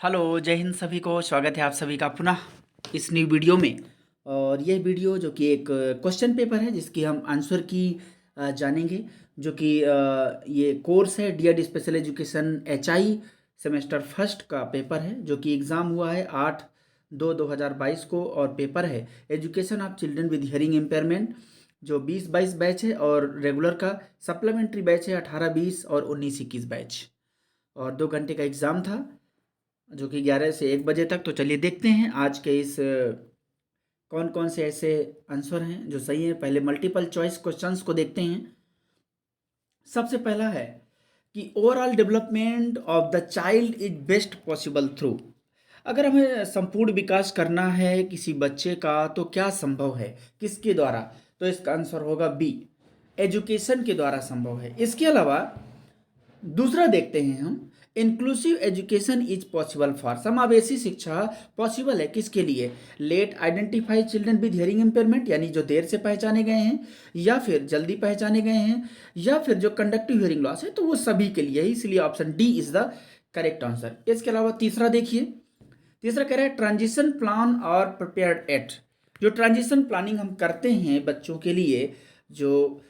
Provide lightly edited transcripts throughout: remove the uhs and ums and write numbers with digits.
Hello, जय हिंद सभी को। स्वागत है आप सभी का पुनः इस न्यू वीडियो में। और यह वीडियो जो कि एक क्वेश्चन पेपर है जिसकी हम आंसर की जानेंगे, जो कि ये कोर्स है DEd special education HI semester first का पेपर है, जो कि एग्ज़ाम हुआ है 8/2/2022 को। और पेपर है education of children with hearing impairment, जो 20-22 बैच है, और रेगुलर का सप्लीमेंट्री बैच है 18-20 और 19-21 बैच। और 2 घंटे का एग्ज़ाम था, जो कि 11 से 1 बजे तक। तो चलिए देखते हैं आज के इस कौन कौन से ऐसे आंसर हैं जो सही हैं। पहले मल्टीपल चॉइस क्वेश्चंस को देखते हैं। सबसे पहला है कि overall development of the child is best possible through. अगर हमें संपूर्ण विकास करना है किसी बच्चे का तो क्या संभव है, किसके द्वारा? तो इसका आंसर होगा बी, एजुकेशन के द्वारा संभव है। इसके अलावा दूसरा देखते हैं हम, inclusive education is possible for, समावेशी शिक्षा पॉसिबल है किसके लिए? Late identify children with hearing impairment, यानी जो देर से पहचाने गए हैं, या फिर जल्दी पहचाने गए हैं, या फिर जो कंडक्टिव हियरिंग लॉस है, तो वो सभी के लिए है। इसलिए option D is the correct answer. इसके अलावा तीसरा देखिए, तीसरा कह रहा है ट्रांजिशन प्लान और प्रिपेयर्ड एट। जो ट्रांजिशन प्लानिंग हम करते हैं बच्चों के लिए, जो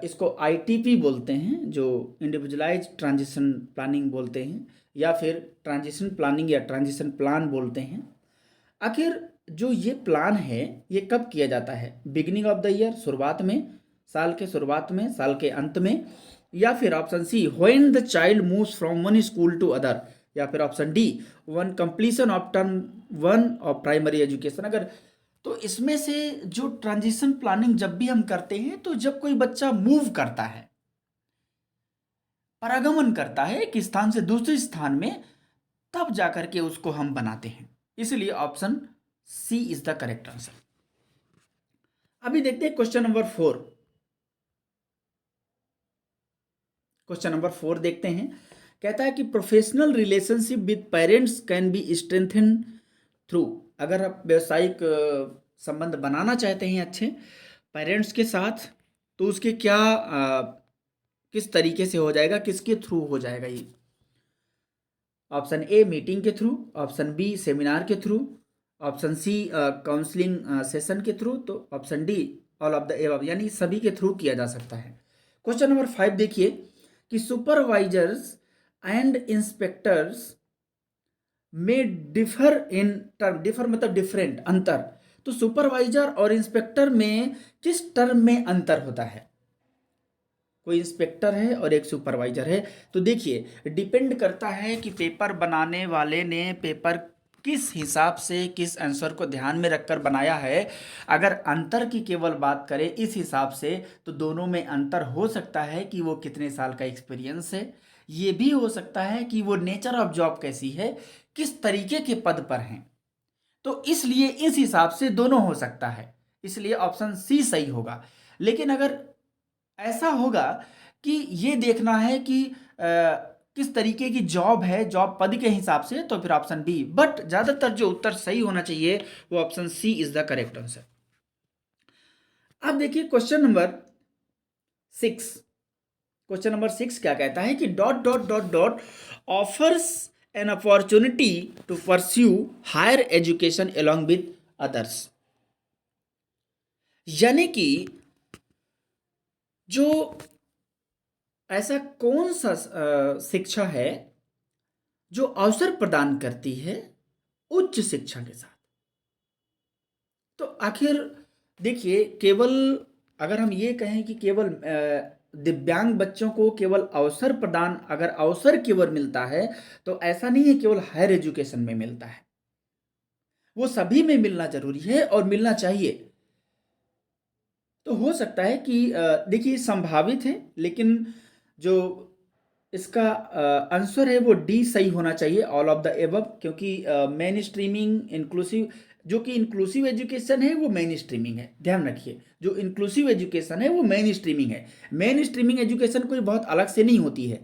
इसको आईटीपी बोलते हैं, जो इंडिविजुअलाइज ट्रांजिशन प्लानिंग बोलते हैं, या फिर ट्रांजिशन प्लानिंग या ट्रांजिशन प्लान बोलते हैं। आखिर जो ये प्लान है ये कब किया जाता है? बिगिनिंग ऑफ द ईयर, शुरुआत में, साल के शुरुआत में, साल के अंत में, या फिर option C when the child moves from one school to other, या फिर option D one completion of term 1 of primary education. अगर तो इसमें से जो ट्रांजिशन प्लानिंग जब भी हम करते हैं तो जब कोई बच्चा मूव करता है, परागमन करता है एक स्थान से दूसरे स्थान में, तब जाकर के उसको हम बनाते हैं। इसलिए option C is the correct answer. अभी देखते हैं क्वेश्चन नंबर 4। क्वेश्चन नंबर 4 देखते हैं। कहता है कि professional relationship with parents can be strengthen through. अगर आप व्यवसायिक संबंध बनाना चाहते हैं अच्छे पेरेंट्स के साथ, तो उसके क्या किस तरीके से हो जाएगा, किसके थ्रू हो जाएगा ये? ऑप्शन ए मीटिंग के थ्रू, ऑप्शन बी सेमिनार के through, option C counselling session के थ्रू, तो option D all of the above, यानी सभी के थ्रू किया जा सकता है। क्वेश्चन नंबर 5 देखिए कि सुपरवाइजर्स एंड इंस्पेक्टर्स में डिफर इन टर्म, डिफर मतलब डिफरेंट, अंतर। तो सुपरवाइजर और इंस्पेक्टर में किस टर्म में अंतर होता है? कोई इंस्पेक्टर है और एक सुपरवाइजर है, तो देखिए डिपेंड करता है कि पेपर बनाने वाले ने पेपर किस हिसाब से, किस आंसर को ध्यान में रखकर बनाया है। अगर अंतर की केवल बात करें इस हिसाब से, तो दोनों में अंतर हो सकता है कि वो कितने साल का एक्सपीरियंस है, ये भी हो सकता है कि वो नेचर ऑफ जॉब कैसी है, किस तरीके के पद पर हैं। तो इसलिए इस हिसाब से दोनों हो सकता है, इसलिए ऑप्शन सी सही होगा। लेकिन अगर ऐसा होगा कि ये देखना है कि किस तरीके की जॉब है, जॉब पद के हिसाब से, तो फिर ऑप्शन बी। बट ज़्यादातर जो उत्तर सही होना चाहिए वो option C is the correct answer. अब देखिए क्वेश्चन नंबर 6। क्वेश्चन नंबर 6 क्या कहता है कि dot dot dot dot offers an opportunity to pursue higher education along with others. यानी कि जो ऐसा कौन सा शिक्षा है जो अवसर प्रदान करती है उच्च शिक्षा के साथ? तो आखिर देखिए, केवल अगर हम ये कहें कि केवल दिव्यांग बच्चों को केवल अवसर प्रदान, अगर अवसर केवल मिलता है, तो ऐसा नहीं है केवल हायर एजुकेशन में मिलता है, वो सभी में मिलना जरूरी है और मिलना चाहिए। तो हो सकता है कि देखिए संभावित है, लेकिन जो इसका आंसर है वो डी सही होना चाहिए, ऑल ऑफ द एबव। क्योंकि मेन स्ट्रीमिंग इंक्लूसिव, जो कि इंक्लूसिव एजुकेशन है वो मेन स्ट्रीमिंग है। ध्यान रखिए, जो इंक्लूसिव एजुकेशन है वो मेन स्ट्रीमिंग है। मेन स्ट्रीमिंग एजुकेशन कोई बहुत अलग से नहीं होती है,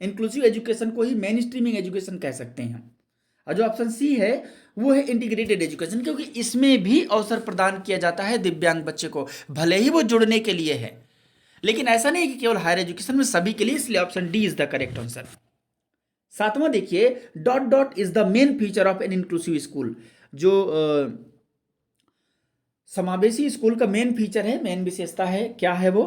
इंक्लूसिव एजुकेशन को ही मेन स्ट्रीमिंग एजुकेशन कह सकते हैं हम। और जो ऑप्शन सी है वो है इंटीग्रेटेड एजुकेशन, क्योंकि इसमें भी अवसर प्रदान किया जाता है दिव्यांग बच्चे को, भले ही वो जुड़ने के लिए है, लेकिन ऐसा नहीं कि केवल हायर एजुकेशन में सभी के लिए। इसलिए option D is the correct answer. सातवां देखिए, dot dot is the main feature of N inclusive school. जो समावेशी स्कूल का मेन फीचर है, मेन विशेषता है, क्या है वो?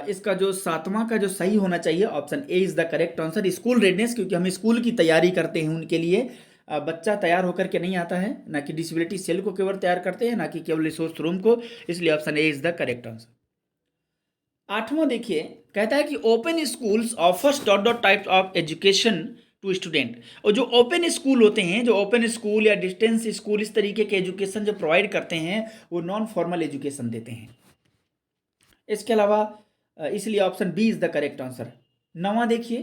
इसका जो सातवां का जो सही होना चाहिए, option A is the correct answer, school redness, क्योंकि हम स्कूल की तैयारी करते हैं उनके लिए। बच्चा तैयार होकर के नहीं आता है, ना कि डिसेबिलिटी सेल को केवल तैयार करते हैं, ना कि केवल रिसोर्स रूम को, इसलिए option A is the correct answer. आठवां देखिए, कहता है कि open schools offers dot dot types of education to student. और जो ओपन स्कूल होते हैं, जो ओपन स्कूल या डिस्टेंस स्कूल, इस तरीके के एजुकेशन जो प्रोवाइड करते हैं, वो नॉन फॉर्मल एजुकेशन देते हैं। इसके अलावा इसलिए option B is the correct answer. नवा देखिए,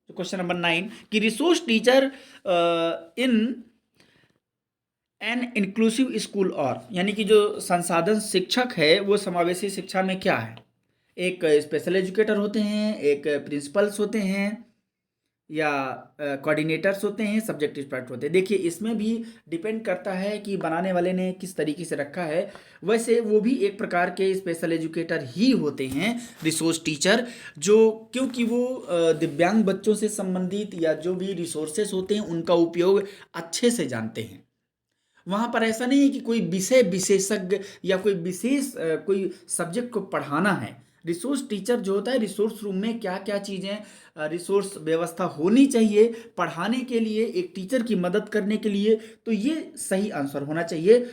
तो क्वेश्चन नंबर 9 कि resource teacher in an inclusive school, और यानी कि जो संसाधन शिक्षक है वो समावेशी शिक्षा में क्या है? एक स्पेशल एजुकेटर होते हैं, एक प्रिंसिपल्स होते हैं, या कोऑर्डिनेटर्स होते हैं, सब्जेक्ट एक्सपर्ट होते हैं। देखिए, इसमें भी डिपेंड करता है कि बनाने वाले ने किस तरीके से रखा है। वैसे वो भी एक प्रकार के स्पेशल एजुकेटर ही होते हैं, रिसोर्स टीचर, जो क्योंकि वो दिव्यांग बच्चों से संबंधित या जो भी रिसोर्सेस होते हैं उनका उपयोग अच्छे से जानते हैं। वहाँ पर ऐसा नहीं है कि कोई विषय विशेषज्ञ या कोई विशेष कोई सब्जेक्ट को पढ़ाना है। रिसोर्स टीचर जो होता है, रिसोर्स रूम में क्या क्या चीज़ें रिसोर्स व्यवस्था होनी चाहिए पढ़ाने के लिए, एक टीचर की मदद करने के लिए, तो ये सही आंसर होना चाहिए,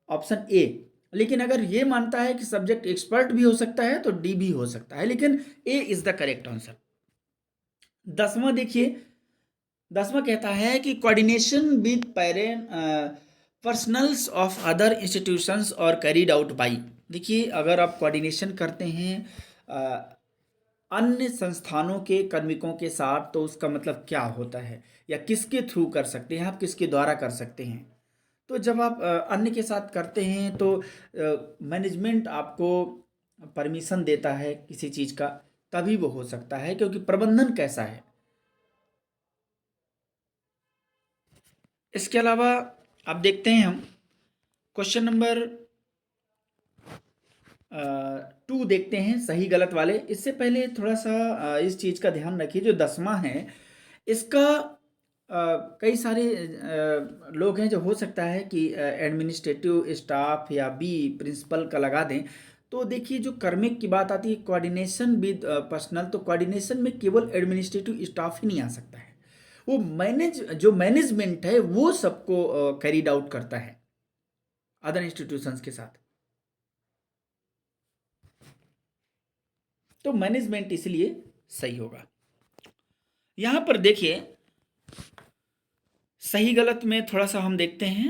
ऑप्शन ए। लेकिन अगर ये मानता है कि सब्जेक्ट एक्सपर्ट भी हो सकता है तो डी भी हो सकता है, लेकिन A is the correct answer. 10वां देखिए, 10वां कहता है कि coordination with parent personals of other institutions और कैरीड आउट बाई। देखिए, अगर आप कोऑर्डिनेशन करते हैं अन्य संस्थानों के कार्मिकों के साथ, तो उसका मतलब क्या होता है, या किसके थ्रू कर सकते हैं आप, किसके द्वारा कर सकते हैं? तो जब आप अन्य के साथ करते हैं तो मैनेजमेंट आपको परमिशन देता है किसी चीज़ का, तभी वो हो सकता है, क्योंकि प्रबंधन कैसा है। इसके अलावा अब देखते हैं हम क्वेश्चन नंबर 2 देखते हैं, सही गलत वाले। इससे पहले थोड़ा सा इस चीज़ का ध्यान रखिए, जो 10वां है इसका कई सारे लोग हैं, जो हो सकता है कि एडमिनिस्ट्रेटिव स्टाफ या बी प्रिंसिपल का लगा दें। तो देखिए, जो कर्मिक की बात आती है, कोऑर्डिनेशन विद पर्सनल, तो कोऑर्डिनेशन में केवल एडमिनिस्ट्रेटिव स्टाफ ही नहीं आ सकता है, वो जो मैनेजमेंट है वो सबको कैरीड आउट करता है अदर इंस्टीट्यूशंस के साथ। तो मैनेजमेंट इसलिए सही होगा। यहां पर देखिए, सही गलत में थोड़ा सा हम देखते हैं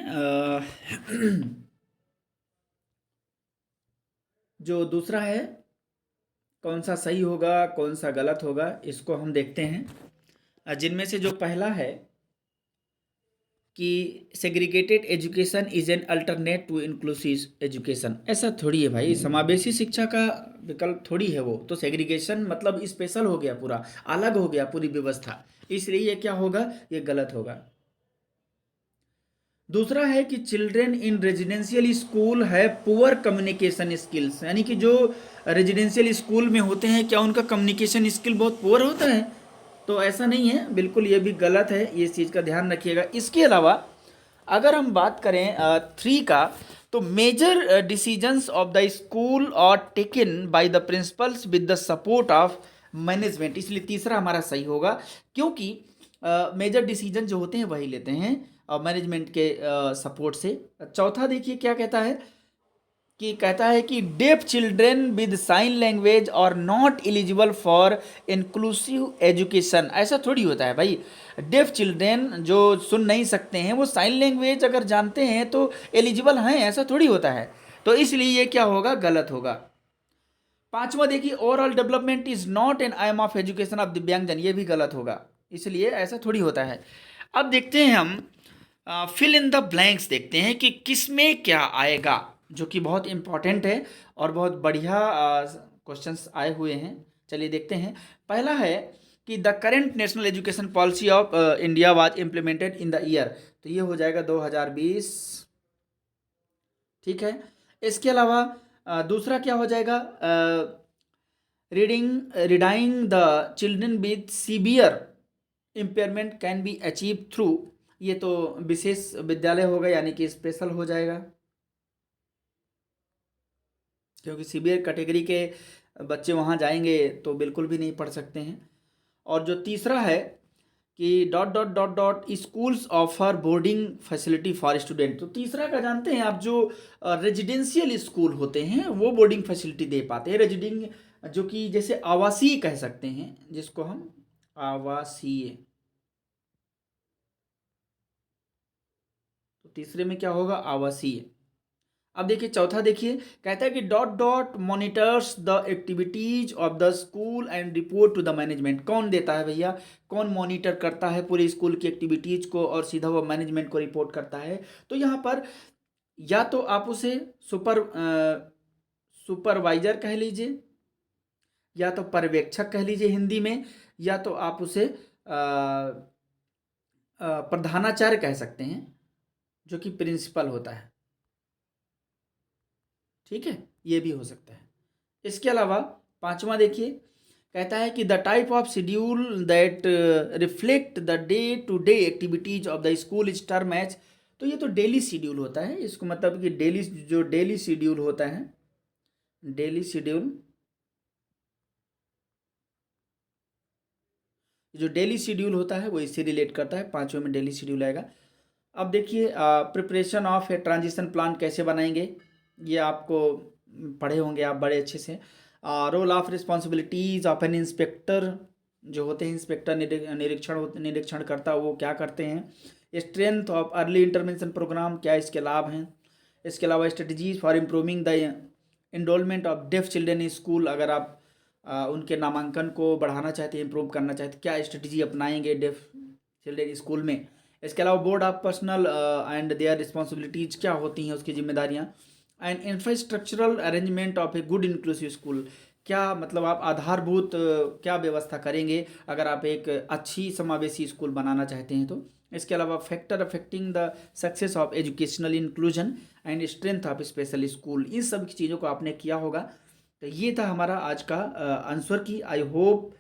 जो दूसरा है, कौन सा सही होगा कौन सा गलत होगा, इसको हम देखते हैं। जिनमें से जो पहला है कि segregated education is an alternate to inclusive education, ऐसा थोड़ी है भाई, समावेशी शिक्षा का विकल्प थोड़ी है वो। तो सेग्रीगेशन मतलब स्पेशल हो गया, पूरा अलग हो गया पूरी व्यवस्था, इसलिए ये क्या होगा, ये गलत होगा। दूसरा है कि चिल्ड्रेन इन रेजिडेंशियल स्कूल है पुअर कम्युनिकेशन स्किल्स, यानी कि जो रेजिडेंशियल स्कूल में होते हैं, क्या उनका कम्युनिकेशन स्किल बहुत पुअर होता है? तो ऐसा नहीं है, बिल्कुल ये भी गलत है, इस चीज़ का ध्यान रखिएगा। इसके अलावा अगर हम बात करें 3 का, तो major decisions of the school are taken by the principals with the support of management, इसलिए तीसरा हमारा सही होगा, क्योंकि मेजर डिसीजन जो होते हैं वही लेते हैं मैनेजमेंट के सपोर्ट से। चौथा देखिए क्या कहता है, कि कहता है कि deaf children with sign language are not eligible for inclusive education, ऐसा थोड़ी होता है भाई। डेफ चिल्ड्रेन जो सुन नहीं सकते हैं, वो साइन लैंग्वेज अगर जानते हैं तो एलिजिबल हैं, ऐसा थोड़ी होता है। तो इसलिए ये क्या होगा, गलत होगा। पांचवा देखिए, overall development is not an aim of education of दिव्यांगजन, ये भी गलत होगा, इसलिए ऐसा थोड़ी होता है। अब देखते हैं हम फिल इन द ब्लैंक्स, देखते हैं कि किस में क्या आएगा, जो कि बहुत इंपॉर्टेंट है और बहुत बढ़िया क्वेश्चंस आए हुए हैं। चलिए देखते हैं। पहला है कि the current national education policy of India was implemented in the year, तो ये हो जाएगा 2020, ठीक है। इसके अलावा दूसरा क्या हो जाएगा, reading the children with severe impairment can be achieve through, ये तो विशेष विद्यालय होगा यानी कि स्पेशल हो जाएगा, क्योंकि सीवियर कैटेगरी के बच्चे वहाँ जाएंगे तो बिल्कुल भी नहीं पढ़ सकते हैं। और जो तीसरा है कि dot dot dot dot schools offer boarding facility for student, तो तीसरा का जानते हैं आप, जो रेजिडेंशियल स्कूल होते हैं वो बोर्डिंग फैसिलिटी दे पाते हैं, रेजिडिंग जो कि जैसे आवासीय कह सकते हैं जिसको हम आवासीय। तो तीसरे में क्या होगा, आवासीय। अब देखिए चौथा, देखिए कहता है कि dot dot monitors the activities of the school and report to the management, कौन देता है भैया, कौन मॉनिटर करता है पूरे स्कूल की एक्टिविटीज को और सीधा वो मैनेजमेंट को रिपोर्ट करता है। तो यहाँ पर या तो आप उसे सुपरवाइजर कह लीजिए, या तो पर्यवेक्षक कह लीजिए हिंदी में, या तो आप उसे प्रधानाचार्य कह सकते हैं जो कि प्रिंसिपल होता है, ठीक है, ये भी हो सकता है। इसके अलावा पांचवा देखिए, कहता है कि the type of schedule that reflect the day to day activities of the school is term as, तो ये तो डेली शेड्यूल होता है, इसको मतलब कि डेली, जो डेली शेड्यूल होता है, डेली शेड्यूल, जो डेली शेड्यूल होता है वो इससे रिलेट करता है, पांचवें में डेली शेड्यूल आएगा। अब देखिए preparation of a transition plan कैसे बनाएंगे, ये आपको पढ़े होंगे आप बड़े अच्छे से। Role of responsibilities of an inspector, जो होते हैं इंस्पेक्टर निरीक्षण करता वो क्या करते हैं। Strength of early intervention program, क्या इसके लाभ हैं। इसके अलावा strategies for improving the enrollment of deaf children in school, अगर आप उनके नामांकन को बढ़ाना चाहते हैं, इम्प्रूव करना चाहते हैं, क्या स्ट्रेटजी अपनाएंगे डेफ चिल्ड्रेन स्कूल में। इसके अलावा board of personal and there responsibilities, क्या होती हैं उसकी जिम्मेदारियाँ। And infrastructural arrangement of a good inclusive school, क्या मतलब आप आधारभूत क्या व्यवस्था करेंगे अगर आप एक अच्छी समावेशी स्कूल बनाना चाहते हैं तो। इसके अलावा factor affecting the success of educational inclusion and strength of special school, इन सब की चीज़ों को आपने किया होगा। तो ये था हमारा आज का आंसर की। आई होप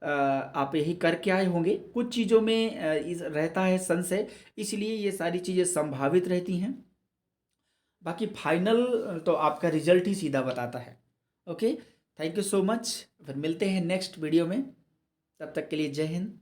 आप यही करके आए होंगे। कुछ चीज़ों में रहता है संशय, इसलिए ये सारी चीज़ें संभावित रहती हैं, बाकी फाइनल तो आपका रिजल्ट ही सीधा बताता है। Okay, thank you so much, फिर मिलते हैं नेक्स्ट वीडियो में, तब तक के लिए जय हिंद।